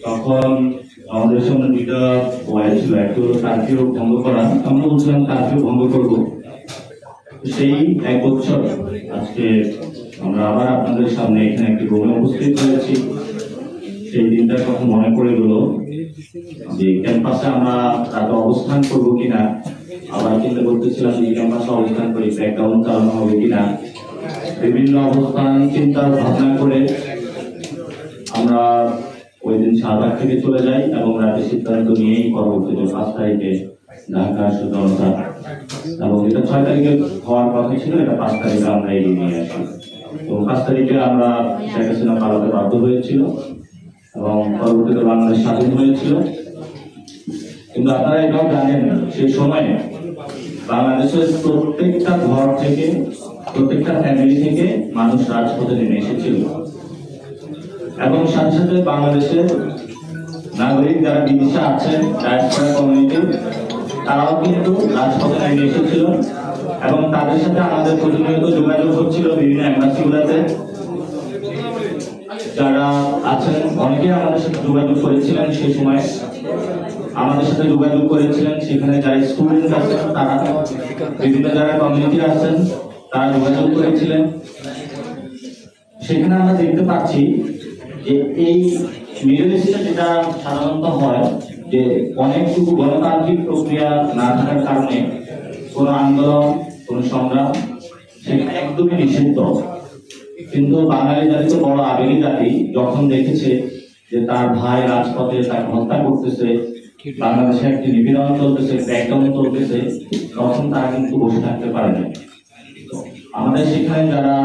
তখন আমাদের সামনে দুইটা ওয়াই ছিল, একটা হলো কারফিউ ভঙ্গ করা। আমরা বলছিলাম কারফিউ ভঙ্গ করবো। সেই 1 বছর আজকে আমরা আবার আপনাদের সামনে এখানে একটি রুমে উপস্থিত হয়েছি। সেই দিনটার কথা মনে পড়ে গেল যে ক্যাম্পাসে আমরা রাতে অবস্থান করবো কিনা। আবার চিন্তা করতেছিলাম যে ক্যাম্পাসে অবস্থান করি ব্যাকগ্রাউন্ড চালানো হবে কিনা। বিভিন্ন অবস্থান চিন্তা ভাবনা করে আমরা ওই দিন শাহবাগ থেকে চলে যাই এবং রাতে সিদ্ধান্ত নিয়েই পরবর্তীতে 5 তারিখে ঢাকা সুতরাং এবং এটা 6 তারিখে হওয়ার কথা ছিল, এটা 5 তারিখে আমরা এগিয়ে নিয়ে আসি। তো 5 তারিখে আমরা শেখ হাসিনা পালাতে বাধ্য হয়েছিল এবং পরবর্তীতে বাংলাদেশ স্বাধীন হয়েছিল। কিন্তু আপনারা এটাও জানেন সেই সময়ে বাংলাদেশের প্রত্যেকটা ঘর থেকে, প্রত্যেকটা ফ্যামিলি থেকে মানুষ রাজপথে নেমে এসেছিল এবং সাথে সাথে বাংলাদেশের নাগরিক যারা বিদেশে আছেন ডায়াসপোরা কমিউনিটি তারাও কিন্তু রাজপথে নেমে এসেছিল এবং তাদের সাথে আমাদের প্রতিনিয়ত যোগাযোগ হচ্ছিল বিভিন্ন এম্বাসিগুলোতে। যারা আছেন অনেকেই আমাদের সাথে যোগাযোগ করেছিলেন, সেই সময় আমাদের সাথে যোগাযোগ করেছিলেন। সেখানে যারা স্টুডেন্ট আছেন তারা, বিভিন্ন যারা কমিউনিটি আছেন তারা যোগাযোগ করেছিলেন। সেখানে আমরা দেখতে পাচ্ছি যে এই মিডল ইস্টে যেটা সাধারণত হয় যে অনেকটুকু গণতান্ত্রিক প্রক্রিয়া না থাকার কারণে কোনো আন্দোলন, কোনো সংগ্রাম সেখানে একদমই নিষিদ্ধ। কিন্তু বাঙালি জাতি তো বড় আবেগী জাতি, যখন দেখেছে যে তার ভাই রাজপথে তাকে হত্যা করতেছে, বাংলাদেশে একটি নিপীড়ন চলতেছে, ব্যাকডাউন চলতেছে, তখন তারা কিন্তু বসে থাকতে পারে না। আমাদের সেখানে যারা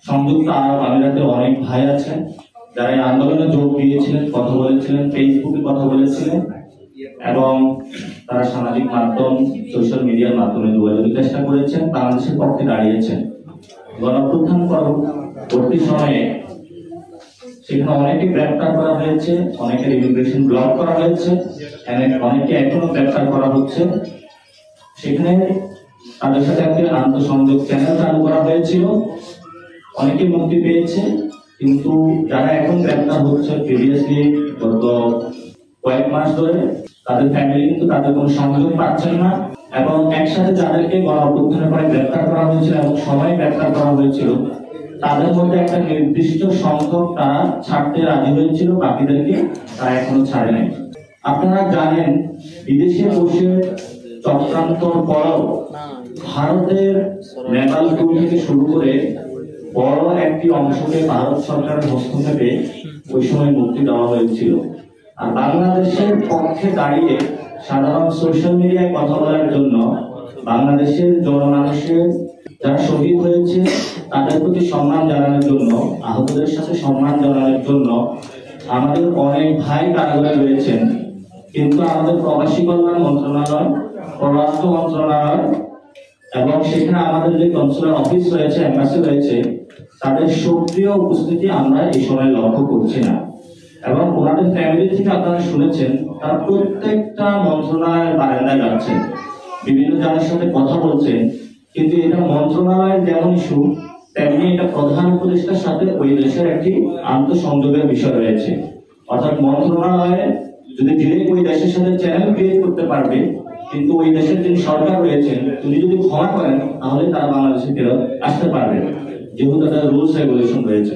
সংযুক্ত আরব আমিরাতে অনেক ভাই আছেন যারা এই আন্দোলনে যোগ দিয়েছিলেন, কথা বলেছিলেন, ফেসবুকে কথা বলেছিলেন এবং তারা সামাজিক মাধ্যম, সোশ্যাল মিডিয়ার মাধ্যমে যোগাযোগের চেষ্টা করেছেন, বাংলাদেশের পক্ষে দাঁড়িয়েছেন। গণঅভ্যুত্থান পরবর্তী সময়ে সেখানে অনেকে গ্রেপ্তার করা হয়েছে, অনেকের ইমিগ্রেশন ব্লক করা হয়েছে, অনেকে এখনো গ্রেপ্তার করা হচ্ছে। সেখানে তাদের সাথে একটি আন্তঃসংযোগ চ্যানেল চালু করা হয়েছিল, অনেকে মুক্তি পেয়েছে। কিন্তু যারা এখন গ্রেপ্তার হচ্ছে প্রিভিয়াসলি গত কয়েক মাস ধরে তাদের ফ্যামিলি কিন্তু তাদের কোনো সংযোগ পাচ্ছেন না এবং একসাথে যাদেরকে গণঅভ্যুত্থানের পরে গ্রেপ্তার করা হয়েছিল এবং সময় গ্রেপ্তার করা হয়েছিল তাদের মধ্যে একটা নির্দিষ্ট সংখ্যক তারা ছাড়তে রাজি হয়েছিল, বাকিদেরকে তারা এখনো ছাড়ে নাই। আপনারা জানেন বিদেশে বসে চক্রান্তর পরও ভারতের নেপালপুর থেকে শুরু করে বড় একটি অংশকে ভারত সরকারের হস্তক্ষেপে ওই সময় মুক্তি দেওয়া হয়েছিল। আর বাংলাদেশের পক্ষে দাঁড়িয়ে সাধারণ সোশ্যাল মিডিয়ায় কথা বলার জন্য বাংলাদেশের জনমানুষের যারা শহীদ হয়েছে তাদের প্রতি সম্মান জানানোর জন্য, আহতদের সাথে সম্মান জানানোর জন্য আমাদের অনেক ভাই কারাগারে রয়েছেন। কিন্তু আমাদের প্রবাসী কল্যাণ মন্ত্রণালয়, পররাষ্ট্র মন্ত্রণালয় এবং সেখানে আমাদের যে কনসুলার অফিস রয়েছে, এম্বাসি রয়েছে, তাদের সক্রিয় উপস্থিতি আমরা এই সময় লক্ষ্য করছি না। এবং ওনাদের ফ্যামিলি থেকে আপনারা শুনেছেন তারা প্রত্যেকটা মন্ত্রণালয়ের বারান্দায় যাচ্ছেন, বিভিন্ন জনের সাথে কথা বলছেন। কিন্তু এটা মন্ত্রণালয়ের যেমন ইস্যু, তেমনি এটা প্রধান উপদেষ্টার সাথে ওই দেশের একটি আন্তঃসংযোগের বিষয় রয়েছে। অর্থাৎ মন্ত্রণালয়ে যদি ডিরেক্ট ওই দেশের সাথে চ্যানেল ক্রিয়েট করতে পারবে, কিন্তু ওই দেশের যিনি সরকার রয়েছেন তিনি যদি ক্ষমা করেন তাহলে তারা বাংলাদেশে ফেরত আসতে পারবে, যেহেতু তাদের রুলস রেগুলেশন রয়েছে।